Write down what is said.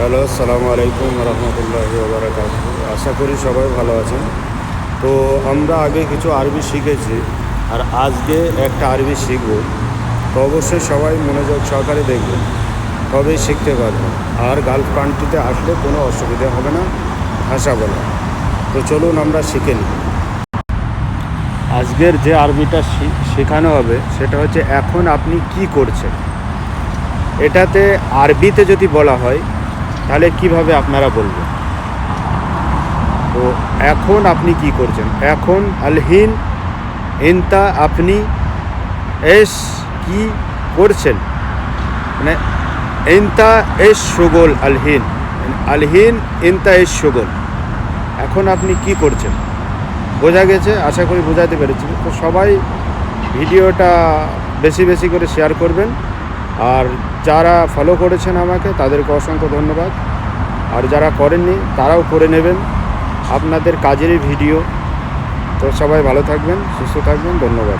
Hello, আসসালামু আলাইকুম রহমতুল্লাহি ওয়া বারাকাতুহু। আশা করি সবাই ভালো আছেন। তো আমরা আগে কিছু আরবি শিখেছি, আর আজকে একটা আরবি শিখব। তো অবশ্যই সবাই মনোযোগ সহকারে দেখবেন, তবেই শিখতে পারবেন। আর গালফ কান্ট্রিতে আসলে কোনো অসুবিধা হবে না ভাষা বলা। তো চলুন আমরা শিখে নিই। আজকের যে আরবিটা শেখানো হবে সেটা হচ্ছে এখন আপনি কি করছেন। এটাতে আরবিতে যদি বলা হয় তাহলে কিভাবে আপনারা বলবেন? তো এখন আপনি কি করছেন, এখন আলহিন, ইনতা আপনি, এস কি করছেন, মানে ইনতা এস সুগল আলহিন, আলহিন ইনতা এস সুগল, এখন আপনি কি করছেন। বোঝা গেছে? আশা করি বোঝাতে পেরেছি। তো সবাই ভিডিওটা বেশি বেশি করে শেয়ার করবেন, আর যারা ফলো করেছেন আমাকে তাদেরকে অসংখ্য ধন্যবাদ, আর যারা করেননি তারাও করে নেবেন, আপনাদের কাজেরই ভিডিও। তো সবাই ভালো থাকবেন, সুস্থ থাকবেন, ধন্যবাদ।